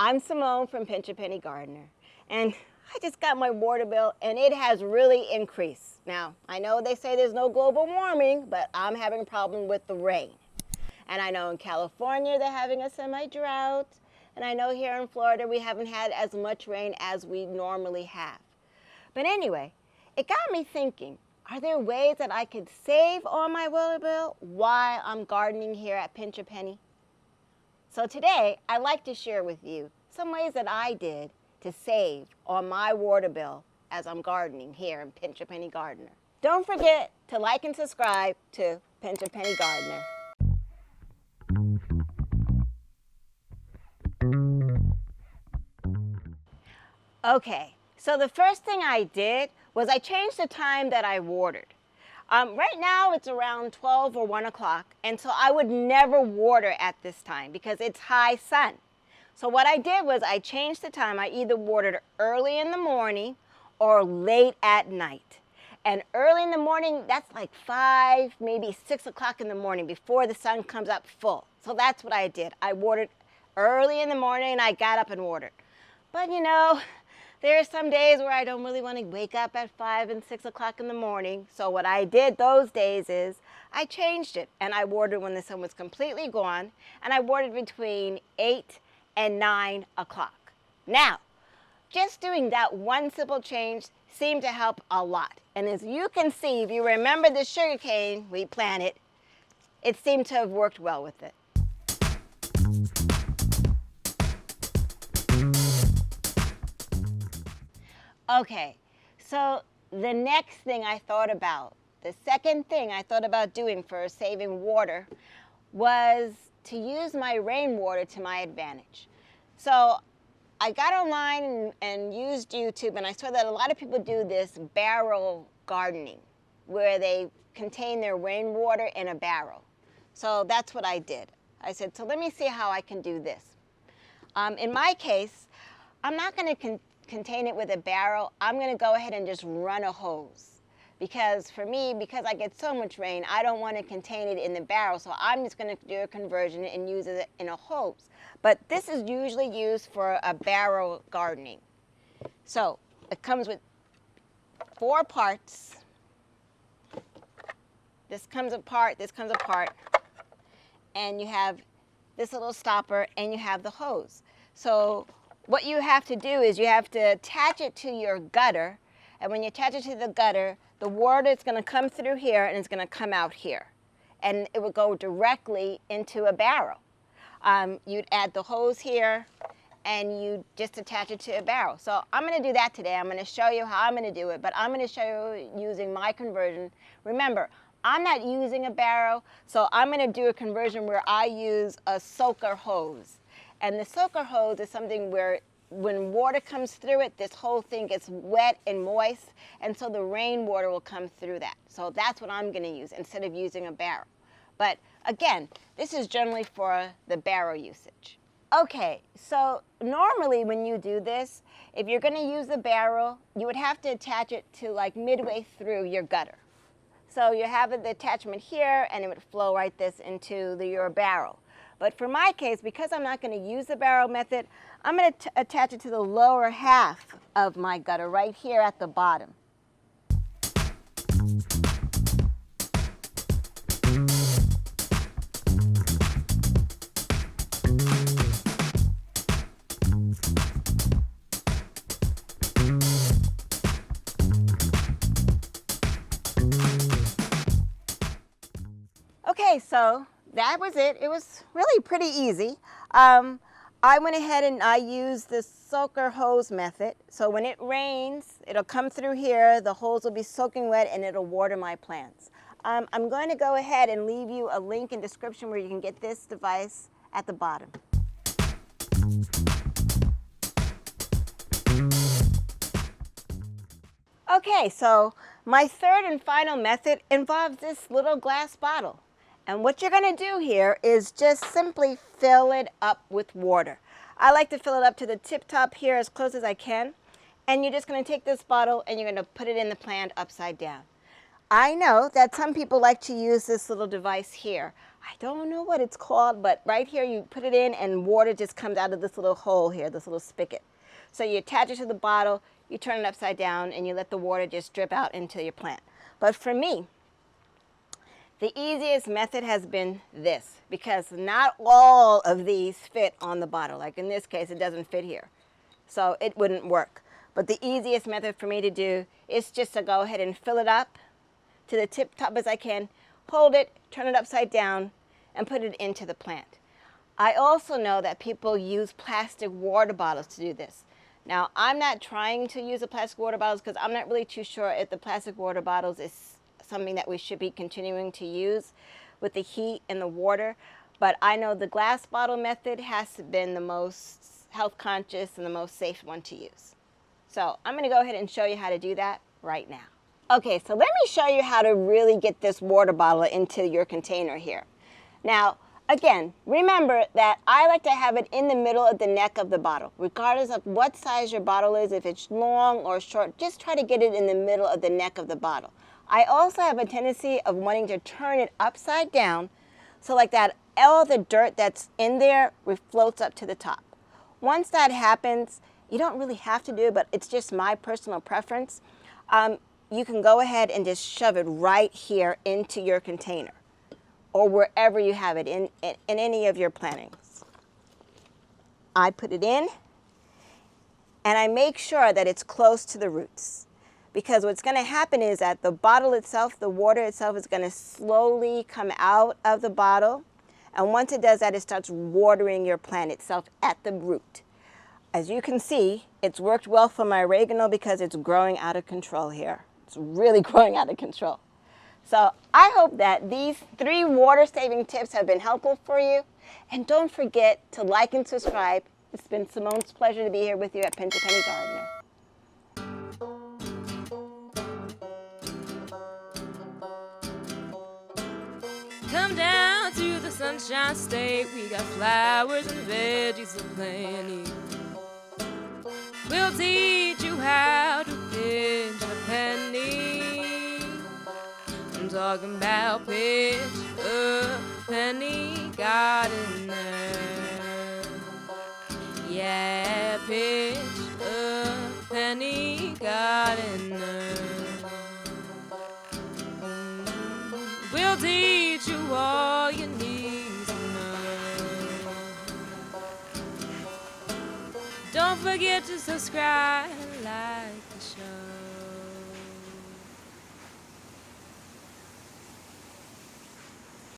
I'm Simone from PinchAPennyGardener, and I just got my water bill and it has really increased. Now, I know they say there's no global warming, but I'm having a problem with the rain. And I know in California they're having a semi-drought, and I know here in Florida we haven't had as much rain as we normally have. But anyway, it got me thinking, are there ways that I could save on my water bill while I'm gardening here at Pinch a Penny? So today, I'd like to share with you some ways that I did to save on my water bill as I'm gardening here in PinchAPennyGardener. Don't forget to like and subscribe to PinchAPennyGardener. Okay, so the first thing I did was I changed the time that I watered. Right now it's around 12 or 1 o'clock, and so I would never water at this time because it's high sun. So what I did was I changed the time. I either watered early in the morning or late at night. And early in the morning, that's like 5, maybe 6 o'clock in the morning before the sun comes up full. So that's what I did. I watered early in the morning and I got up and watered. But you know, there are some days where I don't really want to wake up at 5 and 6 o'clock in the morning. So what I did those days is I changed it and I watered when the sun was completely gone, and I watered between 8 and 9 o'clock. Now, just doing that one simple change seemed to help a lot. And as you can see, if you remember the sugar cane we planted, it seemed to have worked well with it. Okay, so the next thing I thought about, the second thing I thought about doing for saving water was to use my rainwater to my advantage. So I got online and used YouTube, and I saw that a lot of people do this barrel gardening, where they contain their rainwater in a barrel. So that's what I did. I said, so let me see how I can do this. In my case, I'm not going to contain it with a barrel. I'm going to go ahead and just run a hose, because for me, because I get so much rain, I don't want to contain it in the barrel, so I'm just going to do a conversion and use it in a hose. But this is usually used for a barrel gardening. So it comes with 4 parts. This comes apart, and you have this little stopper, and you have the hose. So what you have to do is you have to attach it to your gutter, and when you attach it to the gutter, the water is going to come through here and it's going to come out here, and it will go directly into a barrel. You'd add the hose here and you just attach it to a barrel. So I'm going to do that today. I'm going to show you how I'm going to do it, but I'm going to show you using my conversion. Remember, I'm not using a barrel, so I'm going to do a conversion where I use a soaker hose. And the soaker hose is something where when water comes through it, this whole thing gets wet and moist, and so the rainwater will come through that. So that's what I'm going to use instead of using a barrel. But again, this is generally for the barrel usage. Okay, so normally when you do this, if you're going to use the barrel, you would have to attach it to like midway through your gutter. So you have the attachment here, and it would flow right this into your barrel. But for my case, because I'm not going to use the barrel method, I'm going to attach it to the lower half of my gutter right here at the bottom. Okay, so that was it. It was really pretty easy. I went ahead and I used the soaker hose method. So when it rains, it'll come through here, the hose will be soaking wet, and it'll water my plants. I'm going to go ahead and leave you a link in the description where you can get this device at the bottom. Okay, so my third and final method involves this little glass bottle. And what you're going to do here is just simply fill it up with water. I like to fill it up to the tip top here as close as I can. And you're just going to take this bottle and you're going to put it in the plant upside down. I know that some people like to use this little device here. I don't know what it's called, but right here you put it in and water just comes out of this little hole here, this little spigot. So you attach it to the bottle, you turn it upside down, and you let the water just drip out into your plant. But for me, the easiest method has been this, because not all of these fit on the bottle. Like in this case, it doesn't fit here. So it wouldn't work. But the easiest method for me to do is just to go ahead and fill it up to the tip top as I can, hold it, turn it upside down, and put it into the plant. I also know that people use plastic water bottles to do this. Now, I'm not trying to use the plastic water bottles because I'm not really too sure if the plastic water bottles is something that we should be continuing to use with the heat and the water. But I know the glass bottle method has been the most health conscious and the most safe one to use. So I'm going to go ahead and show you how to do that right now. Okay, so let me show you how to really get this water bottle into your container here. Now, again, remember that I like to have it in the middle of the neck of the bottle. Regardless of what size your bottle is, if it's long or short, just try to get it in the middle of the neck of the bottle. I also have a tendency of wanting to turn it upside down so like that all the dirt that's in there floats up to the top. Once that happens, you don't really have to do it, but it's just my personal preference. You can go ahead and just shove it right here into your container or wherever you have it in any of your plantings. I put it in and I make sure that it's close to the roots, because what's going to happen is that the bottle itself, the water itself, is going to slowly come out of the bottle, and once it does that, it starts watering your plant itself at the root. As you can see, it's worked well for my oregano because it's growing out of control here. It's really growing out of control. So I hope that these 3 water-saving tips have been helpful for you. And don't forget to like and subscribe. It's been Simone's pleasure to be here with you at PinchAPennyGardener. Come down to the Sunshine State. We got flowers and veggies aplenty. We'll teach you how to pinch a penny. I'm talking about PinchAPennyGardener. Yeah, PinchAPennyGardener. We'll teach you all you need to know. Don't forget to subscribe